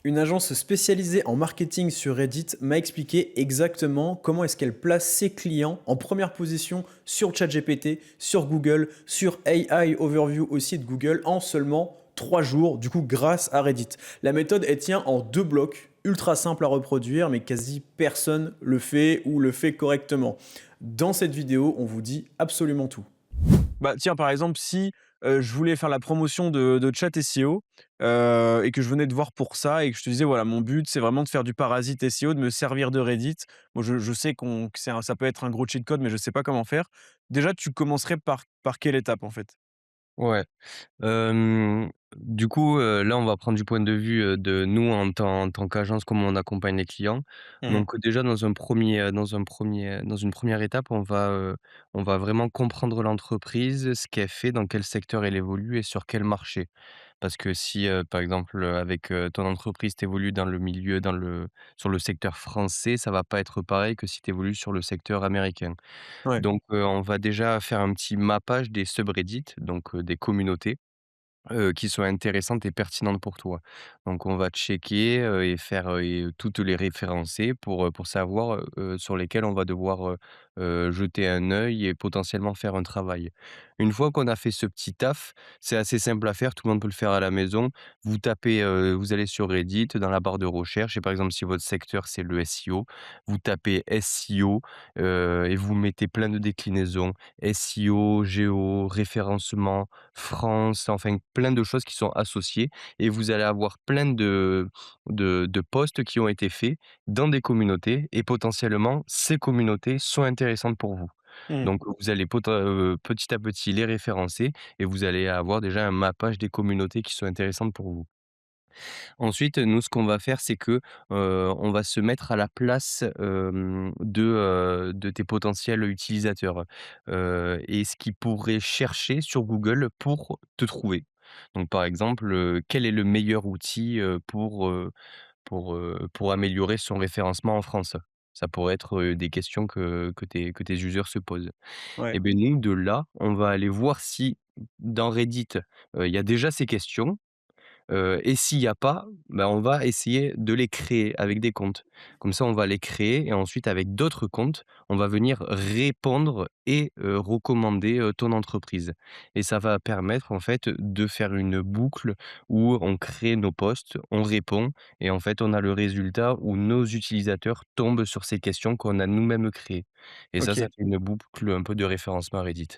Une agence spécialisée en marketing sur Reddit m'a expliqué exactement comment est-ce qu'elle place ses clients en première position sur ChatGPT, sur Google, sur AI Overview aussi de Google en seulement 3 jours, du coup grâce à Reddit. La méthode, elle tient en 2 blocs, ultra simple à reproduire, mais quasi personne le fait ou le fait correctement. Dans cette vidéo, on vous dit absolument tout. Bah, tiens, par exemple, si, je voulais faire la promotion de Chat SEO, et que je venais te voir pour ça et que je te disais: «Voilà, mon but, c'est vraiment de faire du parasite SEO, de me servir de Reddit». Moi, je sais que ça peut être un gros cheat code, mais je sais pas comment faire. Déjà, tu commencerais par quelle étape, en fait? Ouais, du coup, là, on va prendre du point de vue, de nous en tant qu'agence, comment on accompagne les clients. Mmh. Donc, déjà dans une première étape, on va vraiment comprendre l'entreprise, ce qu'elle fait, dans quel secteur elle évolue et sur quel marché. Parce que si, par exemple, avec, ton entreprise, tu évolues sur le secteur français, ça va pas être pareil que si tu évolues sur le secteur américain. Ouais. Donc, on va déjà faire un petit mappage des subreddits, donc, des communautés, qui sont intéressantes et pertinentes pour toi. Donc on va checker, et faire, et toutes les référencer pour savoir, sur lesquelles on va devoir, jeter un œil et potentiellement faire un travail. Une fois qu'on a fait ce petit taf, c'est assez simple à faire, tout le monde peut le faire à la maison. Vous tapez, vous allez sur Reddit, dans la barre de recherche et par exemple, si votre secteur, c'est le SEO, vous tapez SEO, et vous mettez plein de déclinaisons, SEO, géo, référencement, France, enfin plein de choses qui sont associées et vous allez avoir plein de posts qui ont été faits dans des communautés et potentiellement ces communautés sont intéressantes pour vous. Mmh. Donc vous allez petit à petit les référencer et vous allez avoir déjà un mappage des communautés qui sont intéressantes pour vous. Ensuite, nous, ce qu'on va faire, c'est que, on va se mettre à la place, de tes potentiels utilisateurs, et ce qu'ils pourraient chercher sur Google pour te trouver. Donc par exemple, quel est le meilleur outil, pour améliorer son référencement en France? Ça pourrait être, des questions que tes users se posent. Ouais. Et beh, nous, de là, on va aller voir si dans Reddit, il y a déjà ces questions. Et s'il y a pas, bah, on va essayer de les créer avec des comptes. Comme ça, on va les créer et ensuite avec d'autres comptes, on va venir répondre et recommander, ton entreprise. Et ça va permettre en fait de faire une boucle où on crée nos posts, on répond et en fait, on a le résultat où nos utilisateurs tombent sur ces questions qu'on a nous-mêmes créées. Et ça OK. fait une boucle un peu de référencement Reddit.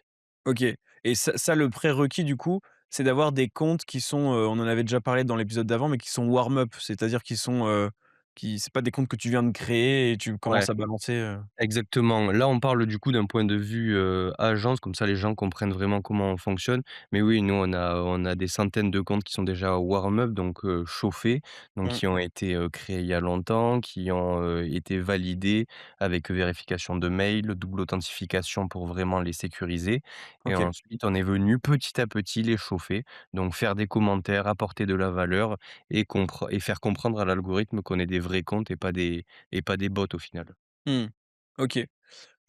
OK, et ça, le prérequis du coup, c'est d'avoir des comptes qui sont, on en avait déjà parlé dans l'épisode d'avant, mais qui sont warm up, c'est-à-dire qui sont, qui c'est pas des comptes que tu viens de créer et tu Ouais. commences à balancer. Exactement. Là, on parle du coup d'un point de vue, agence, comme ça les gens comprennent vraiment comment on fonctionne. Mais oui, nous on a des centaines de comptes qui sont déjà warm up, donc chauffés, donc Mmh. qui ont été, créés il y a longtemps, qui ont, été validés avec vérification de mail, double authentification pour vraiment les sécuriser et OK. ensuite on est venu petit à petit les chauffer, donc faire des commentaires, apporter de la valeur et faire comprendre à l'algorithme qu'on est des vrais comptes et pas des bots au final. Mmh. OK.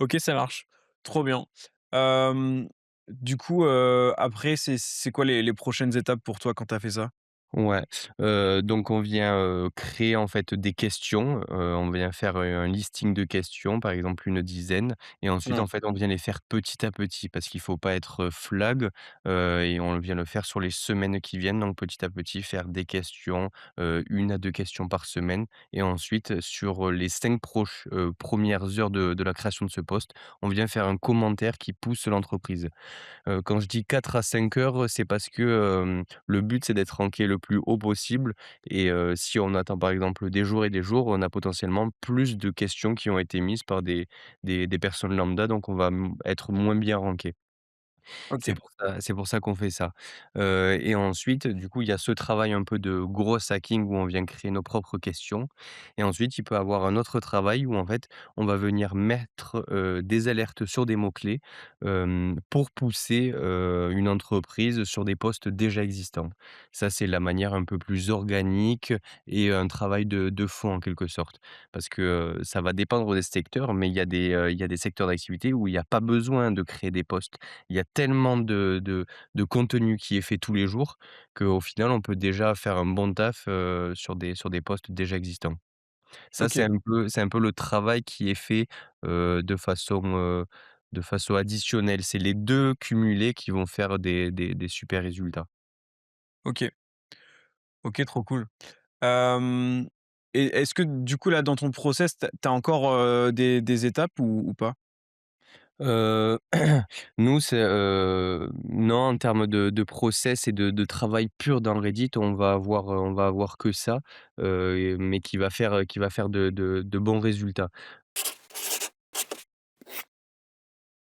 OK, ça marche. Trop bien. Hem, du coup, après, c'est quoi les prochaines étapes pour toi quand tu as fait ça? Ouais, donc on vient, créer en fait des questions, on vient faire, un listing de questions, par exemple une dizaine et ensuite en Mmh. fait on vient les faire petit à petit parce qu'il faut pas être, flag, et on vient le faire sur les semaines qui viennent donc petit à petit faire des questions, 1 à 2 questions par semaine et ensuite sur, les 5 premières heures de la création de ce poste, on vient faire un commentaire qui pousse l'entreprise. Quand je dis 4 à 5 heures, c'est parce que, le but, c'est d'être ranké le plus haut possible et si on attend, par exemple, des jours et des jours, on a potentiellement plus de questions qui ont été mises par des personnes lambda, donc on va être moins bien ranké. OK. C'est pour ça qu'on fait ça. Et ensuite, du coup, il y a ce travail un peu de gros hacking où on vient créer nos propres questions et ensuite, il peut avoir un autre travail où en fait, on va venir mettre, des alertes sur des mots-clés, pour pousser, une entreprise sur des postes déjà existants. Ça, c'est la manière un peu plus organique et un travail de fond en quelque sorte. Parce que, ça va dépendre des secteurs, mais il y a des secteurs d'activité où il y a pas besoin de créer des postes. Il y a tellement de contenu qui est fait tous les jours qu'au final, on peut déjà faire un bon taf, sur des postes déjà existants. Ça, OK, c'est un peu le travail qui est fait, de façon additionnelle. C'est les 2 cumulés qui vont faire des super résultats. OK, OK, trop cool. Hem et est-ce que du coup là dans ton process, tu as encore, des étapes ou pas? Heu, nous, c'est, non, en termes de process et de travail pur dans le Reddit, on va avoir que ça, mais qui va faire de bons résultats.